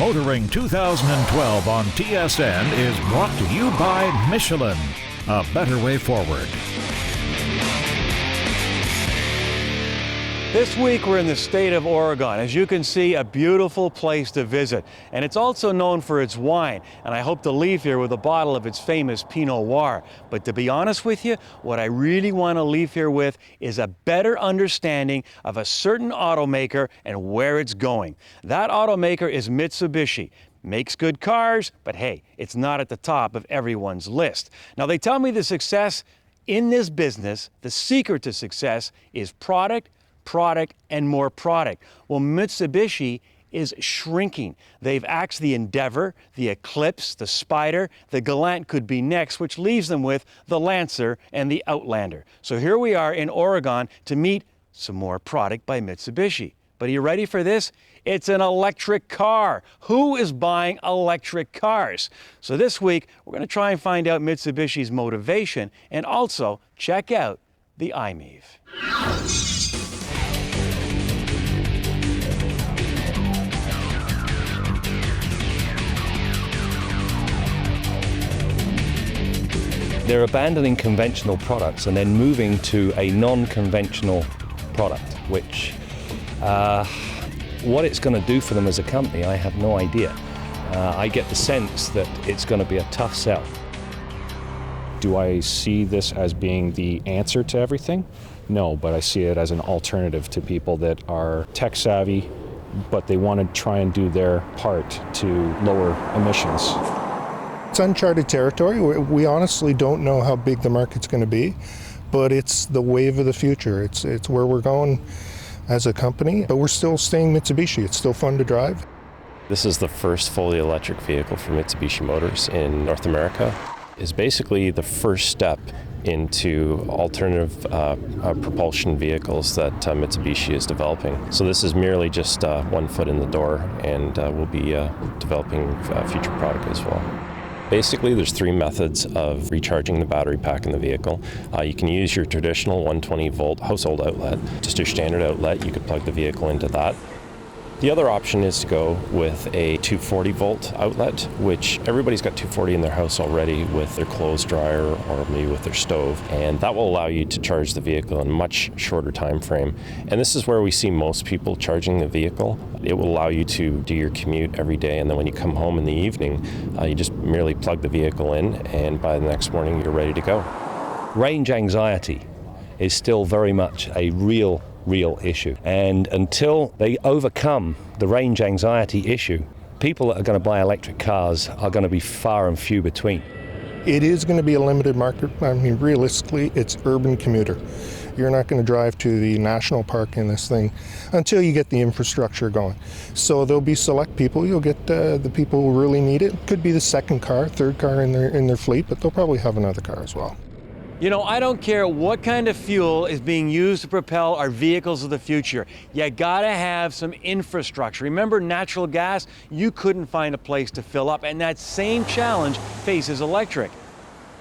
Motoring 2012 on TSN is brought to you by Michelin, a better way forward. This week we're in the state of Oregon. As you can see, a beautiful place to visit. And it's also known for its wine. And I hope to leave here with a bottle of its famous Pinot Noir. But to be honest with you, what I really want to leave here with is a better understanding of a certain automaker and where it's going. That automaker is Mitsubishi. Makes good cars, but hey, it's not at the top of everyone's list. Now they tell me the success in this business, the secret to success is product, and more product. Well, Mitsubishi is shrinking. They've axed the Endeavor, the Eclipse, the Spider, the Galant could be next, which leaves them with the Lancer and the Outlander. So here we are in Oregon to meet some more product by Mitsubishi. But are you ready for this? It's an electric car. Who is buying electric cars? So this week, we're going to try and find out Mitsubishi's motivation and also check out the i-Miev. They're abandoning conventional products and then moving to a non-conventional product, which what it's going to do for them as a company, I have no idea. I get the sense that it's going to be a tough sell. Do I see this as being the answer to everything? No, but I see it as an alternative to people that are tech savvy, but they want to try and do their part to lower emissions. It's uncharted territory. We honestly don't know how big the market's going to be, but it's the wave of the future. It's where we're going as a company, but we're still staying Mitsubishi. It's still fun to drive. This is the first fully electric vehicle for Mitsubishi Motors in North America. It's basically the first step into alternative propulsion vehicles that Mitsubishi is developing. So this is merely just one foot in the door, and we'll be developing future product as well. Basically, there's three methods of recharging the battery pack in the vehicle. You can use your traditional 120-volt household outlet, just your standard outlet. You could plug the vehicle into that. The other option is to go with a 240-volt outlet, which everybody's got 240 in their house already with their clothes dryer or maybe with their stove, and that will allow you to charge the vehicle in a much shorter time frame. And this is where we see most people charging the vehicle. It will allow you to do your commute every day, and then when you come home in the evening, you just merely plug the vehicle in, and by the next morning you're ready to go. Range anxiety is still very much a real issue. And until they overcome the range anxiety issue, people that are going to buy electric cars are going to be far and few between. It is going to be a limited market. I mean, realistically, it's urban commuter. You're not going to drive to the national park in this thing until you get the infrastructure going. So there'll be select people. You'll get the people who really need it. Could be the second car, third car in their fleet, but they'll probably have another car as well. You know, I don't care what kind of fuel is being used to propel our vehicles of the future. You gotta have some infrastructure. Remember natural gas? You couldn't find a place to fill up, and that same challenge faces electric.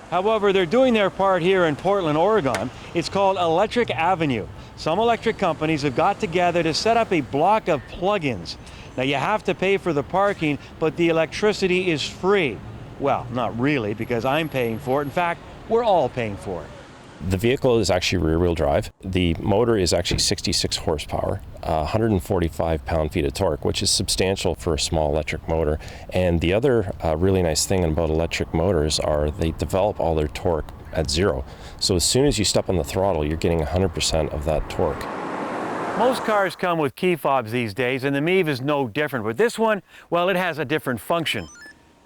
However, they're doing their part here in Portland, Oregon. It's called Electric Avenue. Some electric companies have got together to set up a block of plug-ins. Now you have to pay for the parking, but the electricity is free. Well, not really, because I'm paying for it. In fact, we're all paying for it. The vehicle is actually rear-wheel drive. The motor is actually 66 horsepower, 145 pound-feet of torque, which is substantial for a small electric motor. And the other really nice thing about electric motors are they develop all their torque at zero. So as soon as you step on the throttle, you're getting 100% of that torque. Most cars come with key fobs these days, and the Miev is no different. But this one, well, it has a different function.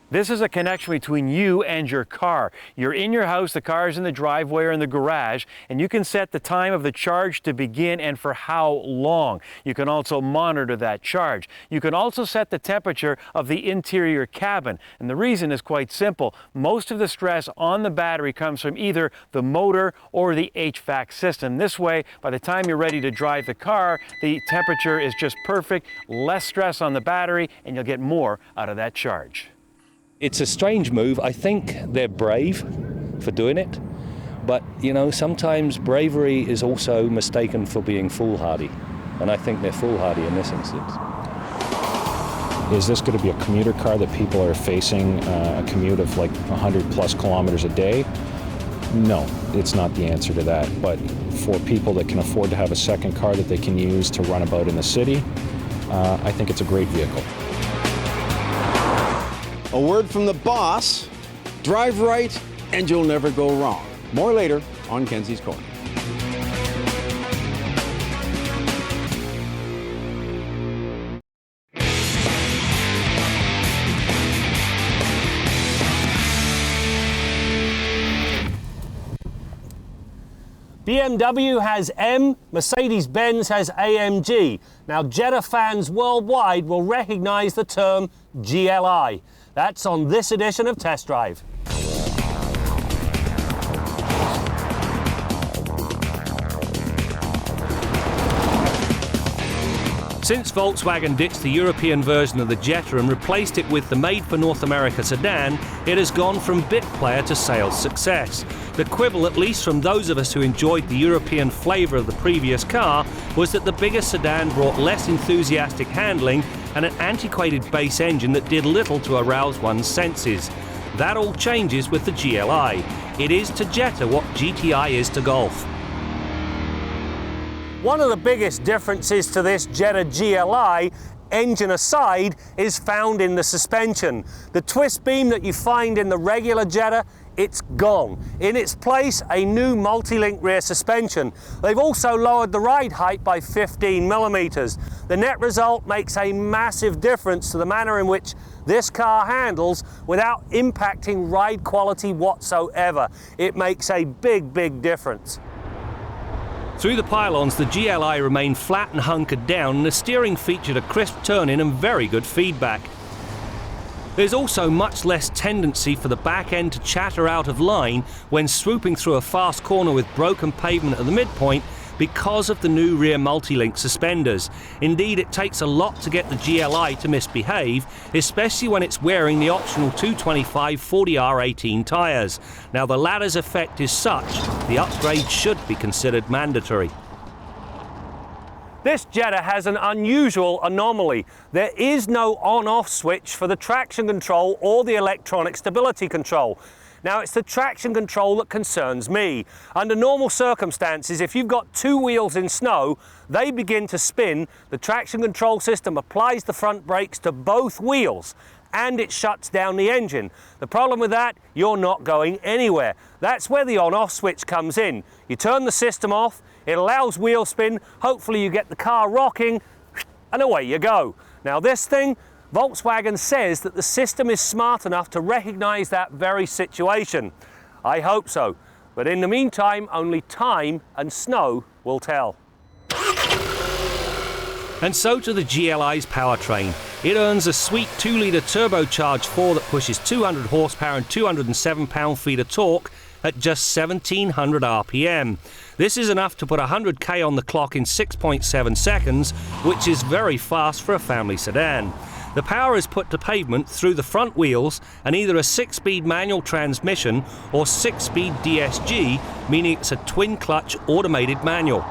This is a connection between you and your car. You're in your house, the car's in the driveway or in the garage, and you can set the time of the charge to begin and for how long. You can also monitor that charge. You can also set the temperature of the interior cabin. And the reason is quite simple. Most of the stress on the battery comes from either the motor or the HVAC system. This way, by the time you're ready to drive the car, the temperature is just perfect, less stress on the battery, and you'll get more out of that charge. It's a strange move. I think they're brave for doing it, but you know, sometimes bravery is also mistaken for being foolhardy, and I think they're foolhardy in this instance. Is this going to be a commuter car that people are facing a commute of like 100 plus kilometers a day? No, it's not the answer to that. But for people that can afford to have a second car that they can use to run about in the city, I think it's a great vehicle. A word from the boss, drive right and you'll never go wrong. More later on Kenzie's Corner. BMW has M, Mercedes-Benz has AMG. Now, Jetta fans worldwide will recognize the term GLI. That's on this edition of Test Drive. Since Volkswagen ditched the European version of the Jetta and replaced it with the made for North America sedan, it has gone from bit player to sales success. The quibble, at least from those of us who enjoyed the European flavour of the previous car, was that the bigger sedan brought less enthusiastic handling and an antiquated base engine that did little to arouse one's senses. That all changes with the GLI. It is to Jetta what GTI is to Golf. One of the biggest differences to this Jetta GLI, engine aside, is found in the suspension. The twist beam that you find in the regular Jetta, it's gone. In its place, a new multi-link rear suspension. They've also lowered the ride height by 15 millimeters. The net result makes a massive difference to the manner in which this car handles without impacting ride quality whatsoever. It makes a big, big difference. Through the pylons, the GLI remained flat and hunkered down, and the steering featured a crisp turn-in and very good feedback. There's also much less tendency for the back end to chatter out of line when swooping through a fast corner with broken pavement at the midpoint because of the new rear multi-link suspenders. Indeed, it takes a lot to get the GLI to misbehave, especially when it's wearing the optional 225 40R18 tyres. Now, the latter's effect is such, the upgrade should be considered mandatory. This Jetta has an unusual anomaly. There is no on-off switch for the traction control or the electronic stability control. Now, it's the traction control that concerns me. Under normal circumstances, if you've got two wheels in snow, they begin to spin, the traction control system applies the front brakes to both wheels, and it shuts down the engine. The problem with that, you're not going anywhere. That's where the on-off switch comes in. You turn the system off, it allows wheel spin, hopefully you get the car rocking, and away you go. Now this thing, Volkswagen says that the system is smart enough to recognize that very situation. I hope so, but in the meantime, only time and snow will tell. And so to the GLI's powertrain. It earns a sweet 2-litre turbocharged 4 that pushes 200 horsepower and 207 pound-feet of torque at just 1700 RPM. This is enough to put 100k on the clock in 6.7 seconds, which is very fast for a family sedan. The power is put to pavement through the front wheels and either a 6-speed manual transmission or 6-speed DSG, meaning it's a twin-clutch automated manual.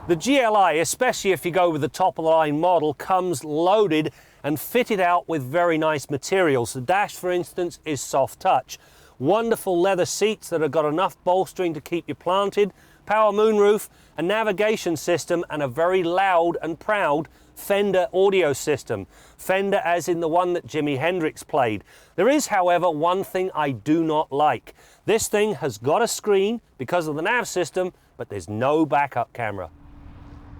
The GLI, especially if you go with the top-of-the-line model, comes loaded and fitted out with very nice materials. The dash, for instance, is soft touch. Wonderful leather seats that have got enough bolstering to keep you planted, power moonroof, a navigation system, and a very loud and proud Fender audio system. Fender as in the one that Jimi Hendrix played. There is, however, one thing I do not like. This thing has got a screen because of the nav system, but there's no backup camera.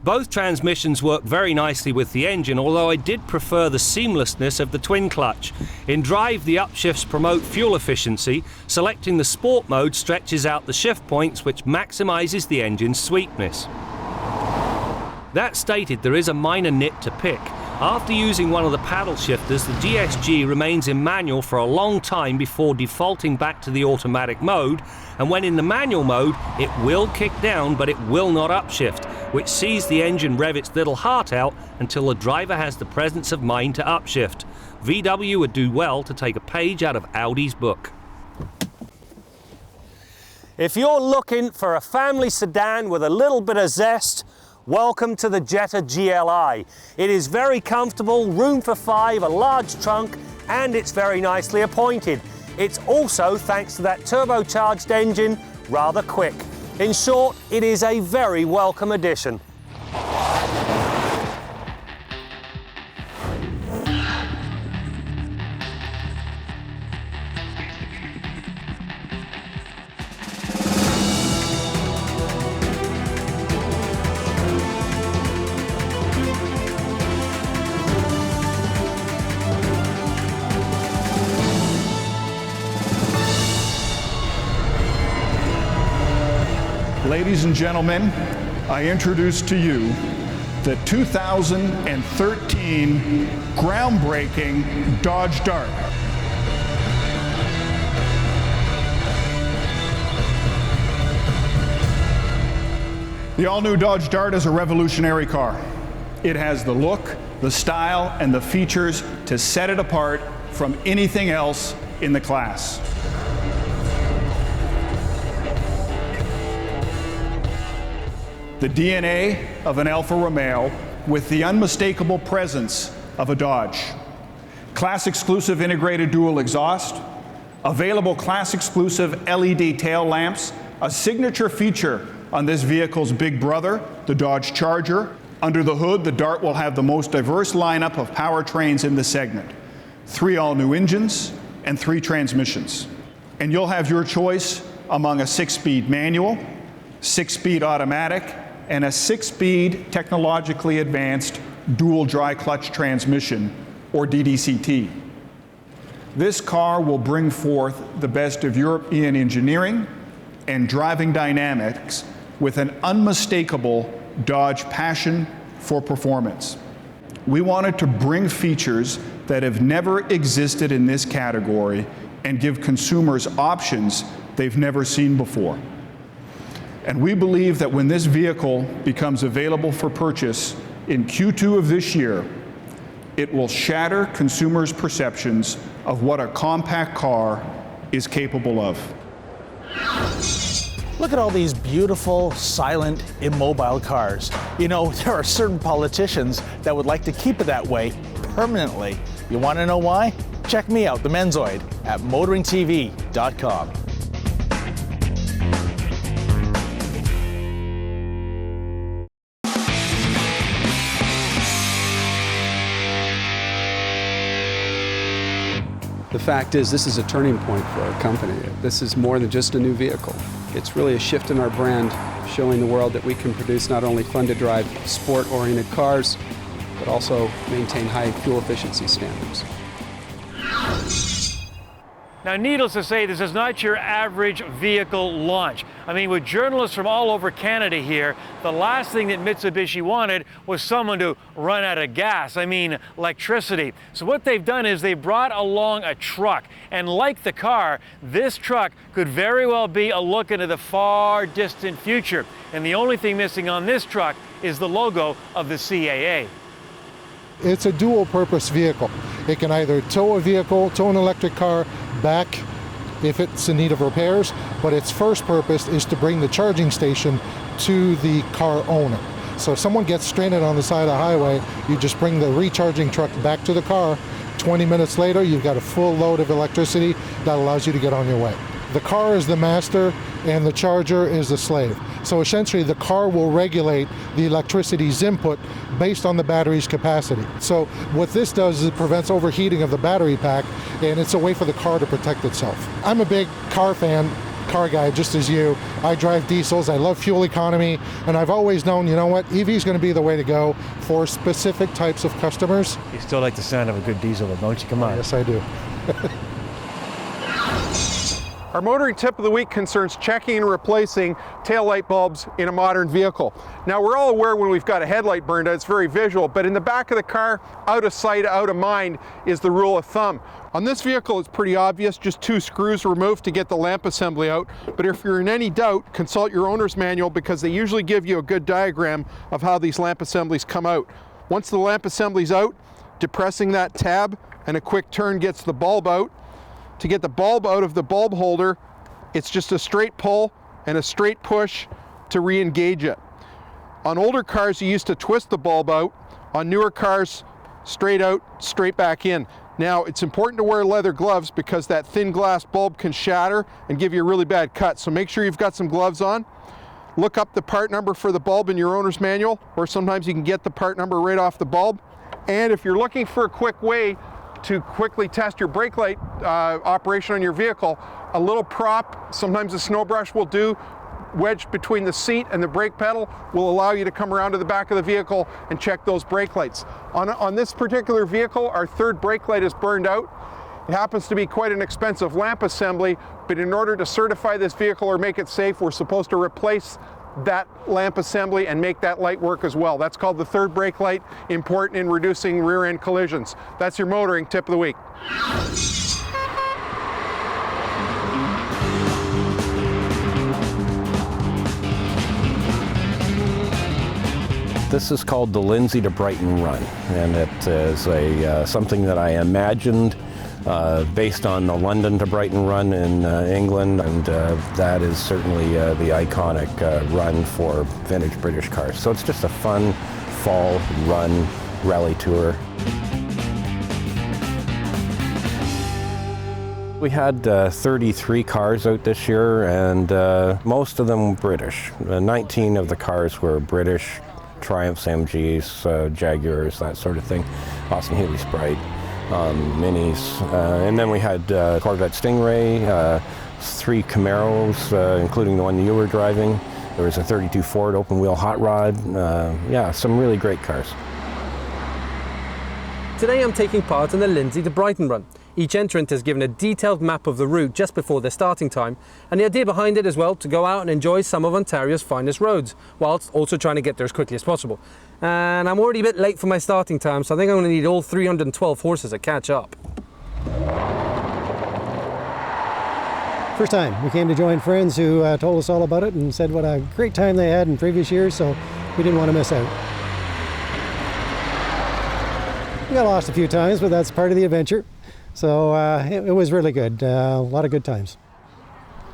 Both transmissions work very nicely with the engine, although I did prefer the seamlessness of the twin clutch. In drive, the upshifts promote fuel efficiency. Selecting the sport mode stretches out the shift points, which maximizes the engine's sweetness. That stated, there is a minor nit to pick. After using one of the paddle shifters, the DSG remains in manual for a long time before defaulting back to the automatic mode, and when in the manual mode, it will kick down, but it will not upshift, which sees the engine rev its little heart out until the driver has the presence of mind to upshift. VW would do well to take a page out of Audi's book. If you're looking for a family sedan with a little bit of zest, Welcome to the Jetta GLI. It is very comfortable, room for 5, a large trunk, and it's very nicely appointed. It's also, thanks to that turbocharged engine, rather quick. In short, it is a very welcome addition. Ladies and gentlemen, I introduce to you the 2013 groundbreaking Dodge Dart. The all-new Dodge Dart is a revolutionary car. It has the look, the style, and the features to set it apart from anything else in the class. The DNA of an Alfa Romeo with the unmistakable presence of a Dodge. Class-exclusive integrated dual exhaust, available class-exclusive LED tail lamps, a signature feature on this vehicle's big brother, the Dodge Charger. Under the hood, the Dart will have the most diverse lineup of powertrains in the segment. 3 all-new engines and 3 transmissions. And you'll have your choice among a 6-speed manual, 6-speed automatic, and a 6-speed technologically advanced dual dry clutch transmission, or DDCT. This car will bring forth the best of European engineering and driving dynamics with an unmistakable Dodge passion for performance. We wanted to bring features that have never existed in this category and give consumers options they've never seen before. And we believe that when this vehicle becomes available for purchase in Q2 of this year, it will shatter consumers' perceptions of what a compact car is capable of. Look at all these beautiful, silent, immobile cars. You know, there are certain politicians that would like to keep it that way permanently. You want to know why? Check me out, the Menzoid, at motoringtv.com. The fact is, this is a turning point for our company. This is more than just a new vehicle. It's really a shift in our brand, showing the world that we can produce not only fun-to-drive, sport-oriented cars, but also maintain high fuel efficiency standards. Now, needless to say, this is not your average vehicle launch. I mean, with journalists from all over Canada here, the last thing that Mitsubishi wanted was someone to run out of gas. I mean, electricity. So what they've done is they brought along a truck. And like the car, this truck could very well be a look into the far distant future. And the only thing missing on this truck is the logo of the CAA. It's a dual-purpose vehicle. It can either tow a vehicle, tow an electric car back if it's in need of repairs, but its first purpose is to bring the charging station to the car owner. So if someone gets stranded on the side of the highway, you just bring the recharging truck back to the car. 20 minutes later, you've got a full load of electricity that allows you to get on your way. The car is the master and the charger is the slave. So essentially the car will regulate the electricity's input based on the battery's capacity. So what this does is it prevents overheating of the battery pack, and it's a way for the car to protect itself. I'm a big car fan, car guy just as you. I drive diesels, I love fuel economy, and I've always known, you know what, EV is going to be the way to go for specific types of customers. You still like the sound of a good diesel, don't you? Come on. Yes, I do. Our motoring tip of the week concerns checking and replacing tail light bulbs in a modern vehicle. Now, we're all aware when we've got a headlight burned out, it's very visual, but in the back of the car, out of sight, out of mind is the rule of thumb. On this vehicle, it's pretty obvious, just 2 screws removed to get the lamp assembly out. But if you're in any doubt, consult your owner's manual because they usually give you a good diagram of how these lamp assemblies come out. Once the lamp assembly's out, depressing that tab and a quick turn gets the bulb out. To get the bulb out of the bulb holder, it's just a straight pull and a straight push to re-engage it. On older cars, you used to twist the bulb out. On newer cars, straight out, straight back in. Now, it's important to wear leather gloves because that thin glass bulb can shatter and give you a really bad cut. So make sure you've got some gloves on. Look up the part number for the bulb in your owner's manual, or sometimes you can get the part number right off the bulb. And if you're looking for a quick way to quickly test your brake light operation on your vehicle, a little prop, sometimes a snow brush will do, wedged between the seat and the brake pedal, will allow you to come around to the back of the vehicle and check those brake lights. On this particular vehicle, our third brake light is burned out. It happens to be quite an expensive lamp assembly, but in order to certify this vehicle or make it safe, we're supposed to replace that lamp assembly and make that light work as well. That's called the third brake light, important in reducing rear end collisions. That's your motoring tip of the week. This is called the Lindsay to Brighton run, and it is something that I imagined based on the London to Brighton run in England, and that is certainly the iconic run for vintage British cars. So it's just a fun fall run rally tour. We had 33 cars out this year, and most of them British. 19 of the cars were British. Triumphs, MGs, Jaguars, that sort of thing. Austin Healey Sprite, Minis. And then we had Corvette Stingray, 3 Camaros, including the one you were driving. There was a 32 Ford open wheel hot rod. Yeah, some really great cars. Today I'm taking part in the Lindsay to Brighton run. Each entrant is given a detailed map of the route just before their starting time, and the idea behind it as well to go out and enjoy some of Ontario's finest roads, whilst also trying to get there as quickly as possible. And I'm already a bit late for my starting time, so I think I'm going to need all 312 horses to catch up. First time. We came to join friends who told us all about it and said what a great time they had in previous years, so we didn't want to miss out. We got lost a few times, but that's part of the adventure. So it was really good, a lot of good times.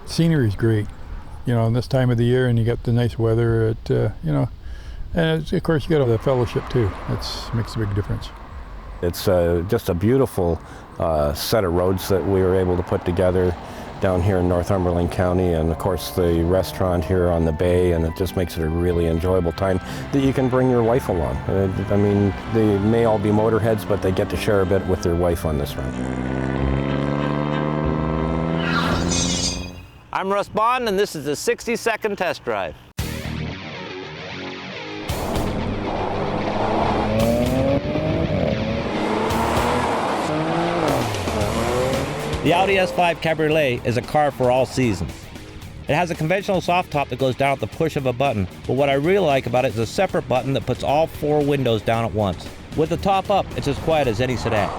Scenery is great, you know, this time of the year, and you got the nice weather, you know, and of course you got the fellowship too. That makes a big difference. It's just a beautiful set of roads that we were able to put together down here in Northumberland County, and of course the restaurant here on the bay, and it just makes it a really enjoyable time that you can bring your wife along. I mean, they may all be motorheads, but they get to share a bit with their wife on this run. I'm Russ Bond, and this is the 60-second test drive. The Audi S5 Cabriolet is a car for all seasons. It has a conventional soft top that goes down at the push of a button, but what I really like about it is a separate button that puts all 4 windows down at once. With the top up, it's as quiet as any sedan.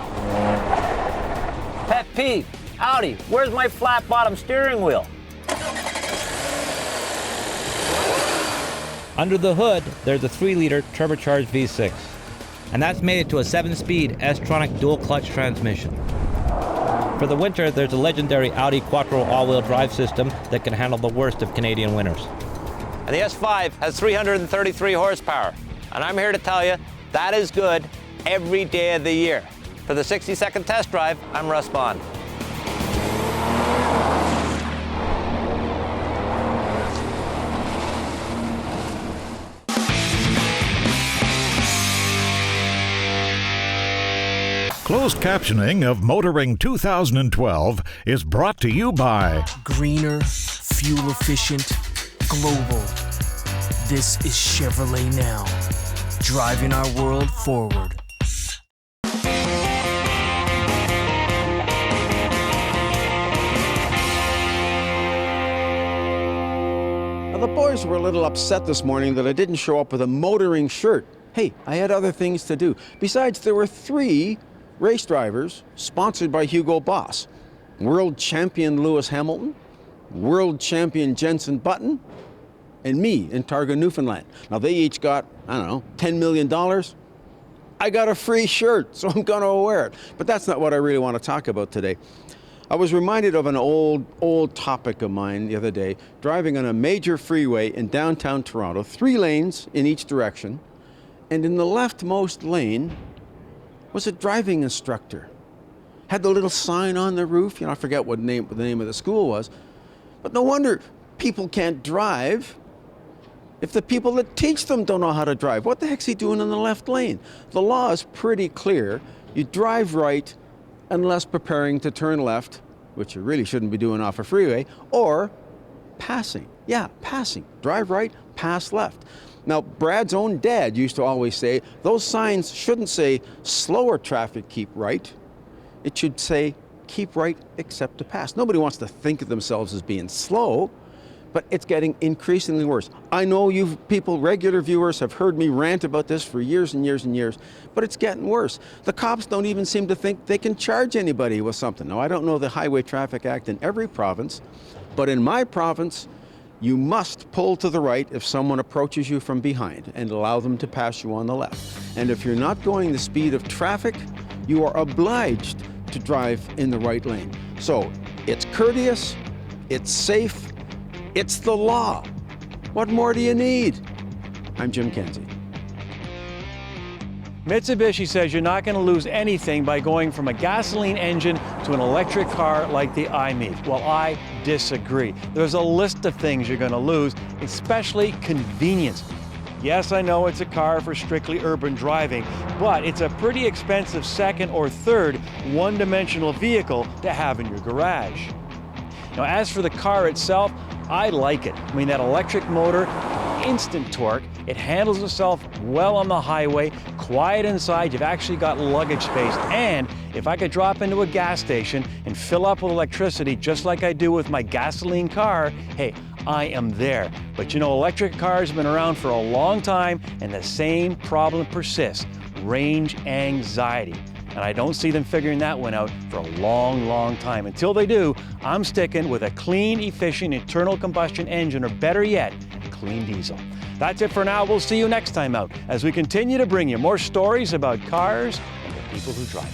Pet peeve, Audi, where's my flat bottom steering wheel? Under the hood, there's a 3-liter turbocharged V6, and that's made it to a 7-speed S-tronic dual-clutch transmission. For the winter, there's a legendary Audi Quattro all-wheel drive system that can handle the worst of Canadian winters. And the S5 has 333 horsepower, and I'm here to tell you that is good every day of the year. For the 60-second test drive, I'm Russ Bond. Closed captioning of Motoring 2012 is brought to you by Greener, fuel efficient, global. This is Chevrolet Now, driving our world forward. Now, the boys were a little upset this morning that I didn't show up with a motoring shirt. Hey, I had other things to do. Besides, there were 3 race drivers sponsored by Hugo Boss. World champion Lewis Hamilton, world champion Jenson Button, and me in Targa, Newfoundland. Now they each got, I don't know, $10 million. I got a free shirt, so I'm gonna wear it. But that's not what I really want to talk about today. I was reminded of an old topic of mine the other day, driving on a major freeway in downtown Toronto, 3 lanes in each direction, and in the leftmost lane was a driving instructor. Had the little sign on the roof, you know, I forget what the name of the school was, but no wonder people can't drive if the people that teach them don't know how to drive. What the heck's he doing in the left lane? The law is pretty clear. You drive right unless preparing to turn left, which you really shouldn't be doing off a freeway, or passing. Yeah, passing. Drive right, pass left. Now, Brad's own dad used to always say, those signs shouldn't say, slower traffic, keep right. It should say, keep right except to pass. Nobody wants to think of themselves as being slow, but it's getting increasingly worse. I know you people, regular viewers, have heard me rant about this for years and years and years, but it's getting worse. The cops don't even seem to think they can charge anybody with something. Now, I don't know the Highway Traffic Act in every province, but in my province, you must pull to the right if someone approaches you from behind and allow them to pass you on the left. And if you're not going the speed of traffic, you are obliged to drive in the right lane. So it's courteous, it's safe, it's the law. What more do you need? I'm Jim Kenzie. Mitsubishi says you're not going to lose anything by going from a gasoline engine to an electric car like the i-Miev. Well, I disagree. There's a list of things you're going to lose, especially convenience. Yes, I know it's a car for strictly urban driving, but it's a pretty expensive second or third one-dimensional vehicle to have in your garage. Now, as for the car itself, I like it. I mean, that electric motor, instant torque, it handles itself well on the highway, quiet inside, you've actually got luggage space, and if I could drop into a gas station and fill up with electricity just like I do with my gasoline car, hey, I am there. But you know, electric cars have been around for a long time, and the same problem persists, range anxiety. And I don't see them figuring that one out for a long, long time. Until they do, I'm sticking with a clean, efficient internal combustion engine, or better yet, clean diesel. That's it for now. We'll see you next time out as we continue to bring you more stories about cars and the people who drive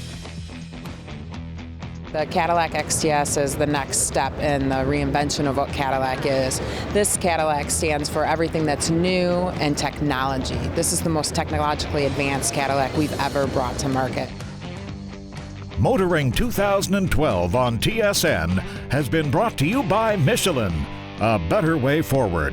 them. The Cadillac XTS is the next step in the reinvention of what Cadillac is. This Cadillac stands for everything that's new and technology. This is the most technologically advanced Cadillac we've ever brought to market. Motoring 2012 on TSN has been brought to you by Michelin, a better way forward.